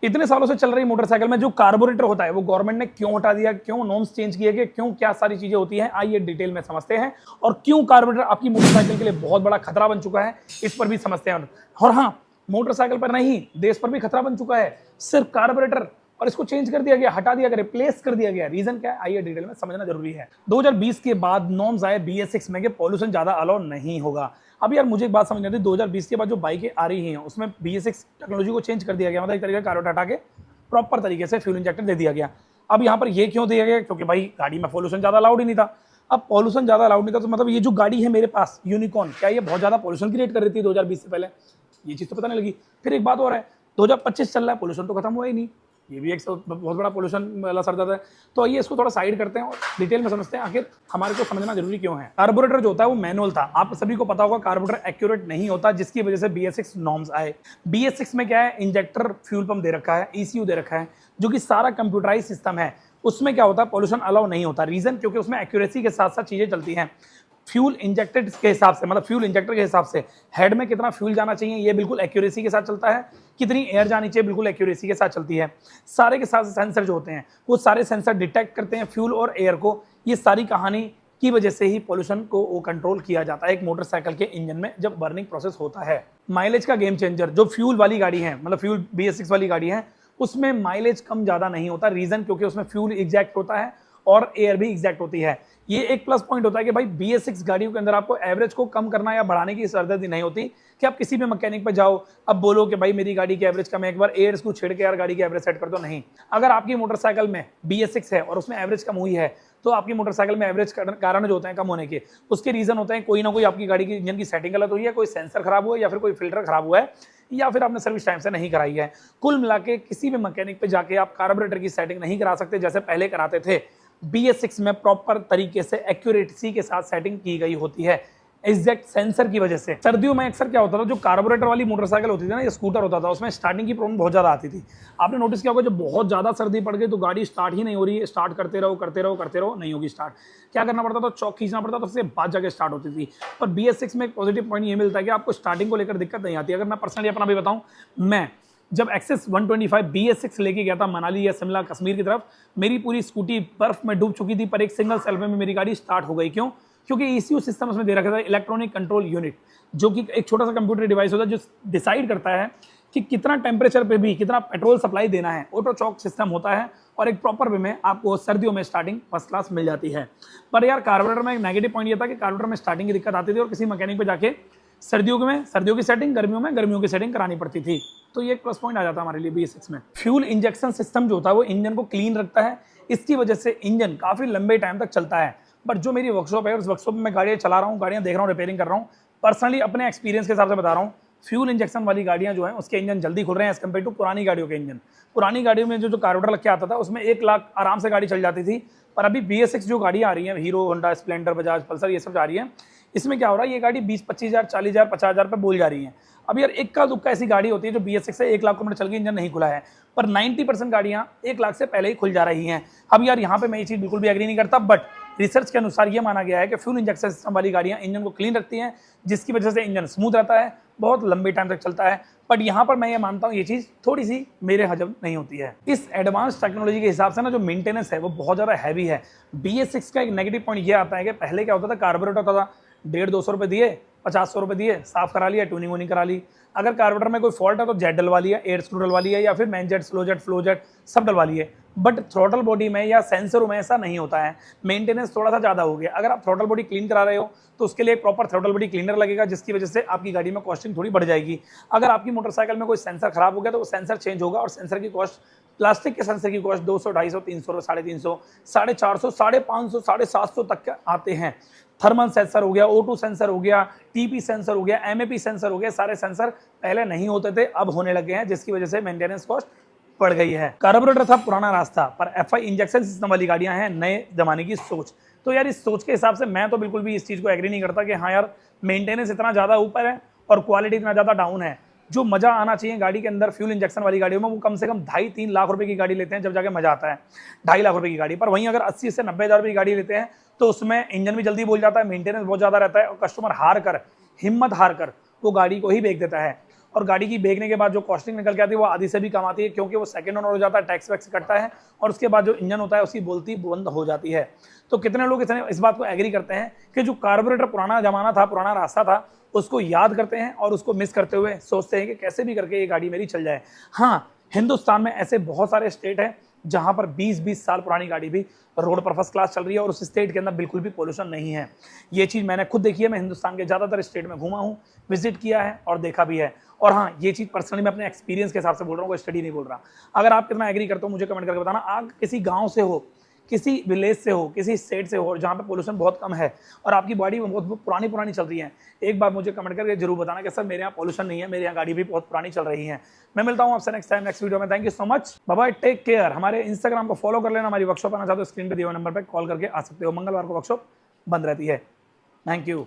इतने सालों से चल रही मोटरसाइकिल में जो कार्बोरेटर होता है वो गवर्नमेंट ने क्यों हटा दिया, क्यों नॉर्म्स चेंज किए गए, क्यों क्या सारी चीजें होती हैं, आइए डिटेल में समझते हैं। और क्यों कार्बोरेटर आपकी मोटरसाइकिल के लिए बहुत बड़ा खतरा बन चुका है, इस पर भी समझते हैं। और हाँ, मोटरसाइकिल पर नहीं, देश पर भी खतरा बन चुका है सिर्फ कार्बोरेटर, और इसको चेंज कर दिया गया, हटा दिया गया, रिप्लेस कर दिया गया। रीजन क्या है, आइए डिटेल में समझना जरूरी है। 2020 के बाद नॉर्म्स आए BS6 में कि पॉल्यूशन ज्यादा अलाउ नहीं होगा। अब यार मुझे एक बात समझ नहीं आती, 2020 के बाद जो बाइकें आ रही हैं उसमें BS6 टेक्नोलॉजी को चेंज कर दिया गया, मतलब एक तरीके का कार्बोरेटर हटा के प्रॉपर तरीके से फ्यूल इंजेक्टर दे दिया गया। अब यहाँ पर ये क्यों दिया गया, क्योंकि भाई गाड़ी में पॉल्यूशन ज्यादा अलाउड ही नहीं था। अब पॉल्यूशन ज्यादा अलाउड नहीं था तो मतलब ये जो गाड़ी है मेरे पास यूनिकॉर्न, क्या ये बहुत ज्यादा पॉल्यूशन क्रिएट कर रही थी 2020 से पहले? ये चीज तो पता नहीं लगी। फिर एक बात और है, 2025 चल रहा है, पॉल्यूशन तो खत्म हुआ ही नहीं, ये भी एक बहुत बड़ा पॉल्यूशन वाला सर जाता है। तो आइए इसको थोड़ा साइड करते हैं और डिटेल में समझते हैं आखिर हमारे को समझना जरूरी क्यों है। कार्बोरेटर जो होता है वो मैनुअल था, आप सभी को पता होगा कार्बोरेटर एक्यूरेट नहीं होता, जिसकी वजह से BS6 नॉर्म्स आए। BS6 में क्या है, इंजेक्टर फ्यूल पंप दे रखा है, ECU दे रखा है, जो कि सारा कंप्यूटराइज सिस्टम है। उसमें क्या होता है, पॉल्यूशन अलाउ नहीं होता। रीजन, क्योंकि उसमें एक्यूरेसी के साथ साथ चीजें चलती हैं। फ्यूल इंजेक्टेड के हिसाब से, मतलब फ्यूल इंजेक्टर के हिसाब से हेड में कितना फ्यूल जाना चाहिए ये बिल्कुल एक्यूरेसी के साथ चलता है, कितनी एयर जानी चाहिए बिल्कुल एक्यूरेसी के साथ चलती है। सारे के साथ सेंसर जो होते हैं वो सारे सेंसर डिटेक्ट करते हैं फ्यूल और एयर को। ये सारी कहानी की वजह से ही पॉल्यूशन को वो कंट्रोल किया जाता है एक मोटरसाइकिल के इंजन में जब बर्निंग प्रोसेस होता है। माइलेज का गेम चेंजर जो फ्यूल वाली गाड़ी है, मतलब फ्यूल BS6 वाली गाड़ी है, उसमें माइलेज कम ज्यादा नहीं होता। रीजन, क्योंकि उसमें फ्यूल एग्जैक्ट होता है और एयर भी एग्जैक्ट होती है। ये एक प्लस पॉइंट होता है कि भाई BS6 गाड़ियों के अंदर आपको एवरेज को कम करना या बढ़ाने की सरदर्दी नहीं होती कि आप किसी भी मैकेनिक पे जाओ, अब बोलो कि भाई मेरी गाड़ी की एवरेज कम है, एक बार एयर को छेड़ के यार गाड़ी की एवरेज सेट कर दो। नहीं, अगर आपकी मोटरसाइकिल में BS6 है और उसमें एवरेज कम हुई है तो आपकी मोटरसाइकिल में एवरेज कारण जो होते हैं कम होने के, उसके रीजन होते हैं कोई ना कोई आपकी गाड़ी की इंजन की सेटिंग गलत हुई है, कोई सेंसर खराब हुआ है, या फिर कोई फिल्टर खराब हुआ है, या फिर आपने सर्विस टाइम से नहीं कराई है। कुल मिला के किसी भी मैकेनिक पे जाके आप कार्बोरेटर की सेटिंग नहीं करा सकते जैसे पहले कराते थे। BS6 में प्रॉपर तरीके से एक्यूरेसी के साथ सेटिंग की गई होती है एग्जैक्ट सेंसर की वजह से। सर्दियों में अक्सर क्या होता था, जो कार्बोरेटर वाली मोटरसाइकिल होती थी ना, ये स्कूटर होता था, उसमें स्टार्टिंग की प्रॉब्लम बहुत ज्यादा आती थी। आपने नोटिस किया होगा जब बहुत ज्यादा सर्दी पड़ गई तो गाड़ी स्टार्ट ही नहीं हो रही है, स्टार्ट करते रहो करते रहो करते रहो, नहीं होगी स्टार्ट। क्या करना पड़ता था, चौक खींचना पड़ता था, उससे बाद जाके स्टार्ट होती थी। पर BS6 में एक पॉजिटिव पॉइंट ये मिलता है कि आपको स्टार्टिंग को लेकर दिक्कत नहीं आती। अगर मैं पर्सनली अपना भी बताऊं, मैं जब एक्सेस 125 BS6 लेके गया था मनाली या शिमला कश्मीर की तरफ, मेरी पूरी स्कूटी बर्फ में डूब चुकी थी, पर एक सिंगल सेल्फ में मेरी गाड़ी स्टार्ट हो गई। क्यों? क्योंकि ECU सिस्टम उसमें दे रखा था, इलेक्ट्रॉनिक कंट्रोल यूनिट, जो कि एक छोटा सा कंप्यूटर डिवाइस होता है जो डिसाइड करता है कि कितना टेम्परेचर पे भी कितना पेट्रोल सप्लाई देना है। ऑटो चॉक सिस्टम होता है और एक प्रॉपर वे में आपको सर्दियों में स्टार्टिंग फर्स्ट क्लास मिल जाती है। पर यार कार्बोरेटर में एक नेगेटिव पॉइंट ये था कि कार्बोरेटर में स्टार्टिंग की दिक्कत आती थी और किसी मैकेनिक पे जाके सर्दियों की सेटिंग, गर्मियों में गर्मियों की सेटिंग करानी पड़ती थी। तो ये एक प्लस पॉइंट आ जाता है हमारे लिए BS6 में। फ्यूल इंजेक्शन सिस्टम जो होता है वो इंजन को क्लीन रखता है, इसकी वजह से इंजन काफी लंबे टाइम तक चलता है। बट जो मेरी वर्कशॉप है उस वर्कशॉप में मैं गाड़ियां चला रहा हूँ, गाड़ियां देख रहा हूँ, रिपेयरिंग कर रहा हूँ, पर्सनली अपने एक्सपीरियंस के हिसाब से बता रहा हूँ, फ्यूल इंजेक्शन वाली गाड़ियां जो हैं उसके इंजन जल्दी खुल रहे हैं एज कम्पेयर टू पुरानी गाड़ियों के इंजन। पुरानी गाड़ियों में जो कार्बोरेटर लग के आता था उसमें 1 लाख आराम से गाड़ी चल जाती थी। पर अभी BS6 जो गाड़ियां आ रही हैं, hero Honda Splendor Bajaj Pulsar, ये सब जा रही है, इसमें क्या हो रहा है, ये गाड़ी 20-25 हज़ार 40 हज़ार 50 हज़ार पे बोल जा रही है। अब यार एक का दुक्का ऐसी गाड़ी होती है जो BS6 से 1 लाख किलोमीटर चल गई, इंजन नहीं खुला है, पर 90% गाड़ियां 1 लाख से पहले ही खुल जा रही हैं। अब यार यहाँ पे मैं ये चीज बिल्कुल भी एग्री नहीं करता, बट रिसर्च के अनुसार ये माना गया है कि फ्यूल इंजेक्शन सिस्टम वाली गाड़ियां इंजन को क्लीन रखती हैं, जिसकी वजह से इंजन स्मूथ रहता है, बहुत लंबे टाइम तक चलता है। बट यहाँ पर मैं ये मानता हूँ ये चीज थोड़ी सी मेरे हजम नहीं होती है। इस एडवांस टेक्नोलॉजी के हिसाब से ना जो मेंटेनेंस है वो बहुत ज्यादा हैवी है। BS6 का एक नेगेटिव पॉइंट ये आता है कि पहले क्या होता था, कार्बोरेटर होता था, 150-200 रुपए दिए, 50-100 रुपए दिए, साफ करा लिया, ट्यूनिंग वूनिंग करा ली। अगर कार्बोरेटर में कोई फॉल्ट है तो जेट डलवा लिया, एयर स्क्रू डलवा लिया, या फिर man jet, slow jet, flow jet सब डलवा लिए। बट थ्रोटल बॉडी में या सेंसरों में ऐसा नहीं होता है, मेंटेनेंस थोड़ा सा ज्यादा हो गया। अगर आप थ्रोटल बॉडी क्लीन करा रहे हो तो उसके लिए एक प्रॉपर थ्रोटल बॉडी क्लीनर लगेगा, जिसकी वजह से आपकी गाड़ी में कॉस्टिंग थोड़ी बढ़ जाएगी। अगर आपकी मोटरसाइकिल में कोई सेंसर खराब हो गया तो वो सेंसर चेंज होगा, और सेंसर की कॉस्ट, प्लास्टिक के सेंसर की कॉस्ट 200, 250, 300, 350, 450, 550, 750 तक के आते हैं। थर्मल सेंसर हो गया, O2 सेंसर हो गया, TP सेंसर हो गया, MAP सेंसर हो गया, सारे सेंसर पहले नहीं होते थे, अब होने लगे हैं, जिसकी वजह से मेंटेनेंस कॉस्ट बढ़ गई है। कार्बोरेटर था पुराना रास्ता, पर FI इंजेक्शन सिस्टम वाली गाड़ियां हैं नए जमाने की सोच। तो यार इस सोच के हिसाब से मैं तो बिल्कुल भी इस चीज को एग्री नहीं करता कि हाँ यार मेंटेनेंस इतना ज्यादा ऊपर है और क्वालिटी इतना ज्यादा डाउन है। जो मजा आना चाहिए गाड़ी के अंदर फ्यूल इंजेक्शन वाली गाड़ियों में, वो कम से कम 2.5-3 लाख रुपए की गाड़ी लेते हैं, जब जाके मजा आता है 2.5 लाख रुपए की गाड़ी। पर वहीं अगर 80 से 90 हज़ार रुपए की गाड़ी लेते हैं तो उसमें इंजन भी जल्दी बोल जाता है, मेंटेनेंस बहुत ज्यादा रहता है, और कस्टमर हार कर, हिम्मत हार कर वो गाड़ी को ही बेच देता है। और गाड़ी की बेचने के बाद जो कॉस्टिंग निकल के आती है वो आधी से भी कम आती है, क्योंकि वो सेकंड ओनर हो जाता है, टैक्स वैक्स कटता है और उसके बाद जो इंजन होता है उसकी बोलती बंद हो जाती है। तो कितने लोग इस बात को एग्री करते हैं कि जो कार्बोरेटर पुराना जमाना था, पुराना रास्ता था, उसको याद करते हैं और उसको मिस करते हुए सोचते हैं कि कैसे भी करके ये गाड़ी मेरी चल जाए। हाँ, हिंदुस्तान में ऐसे बहुत सारे स्टेट हैं जहां पर 20-20 साल पुरानी गाड़ी भी रोड पर फर्स्ट क्लास चल रही है और उस स्टेट के अंदर बिल्कुल भी पोल्यूशन नहीं है। ये चीज़ मैंने खुद देखी है, मैं हिंदुस्तान के ज़्यादातर स्टेट में घूमा हूँ, विजिट किया है और देखा भी है। और हाँ, ये चीज़ पर्सनली मैं अपने एक्सपीरियंस के हिसाब से बोल रहा हूँ, कोई स्टडी नहीं बोल रहा। अगर आप कितना एग्री करते हो मुझे कमेंट करके बताना। आप किसी गाँव से हो, किसी विलेज से हो, किसी स्टेट से हो जहाँ पे पोल्यूशन बहुत कम है और आपकी गाड़ी बहुत पुरानी चल रही है, एक बार मुझे कमेंट करके जरूर बताना कि सर मेरे यहाँ पोल्यूशन नहीं है, मेरे यहाँ गाड़ी भी बहुत पुरानी चल रही है। मैं मिलता हूँ आपसे नेक्स्ट टाइम, नेक्स्ट वीडियो में। Thank you so much, bye bye, take care. हमारे इंस्टाग्राम को फॉलो कर लेना, हमारी वर्कशॉप आना चाहते हो स्क्रीन पर दिए हुए नंबर पर कॉल करके आ सकते हो। मंगलवार को वर्कशॉप बंद रहती है। Thank you.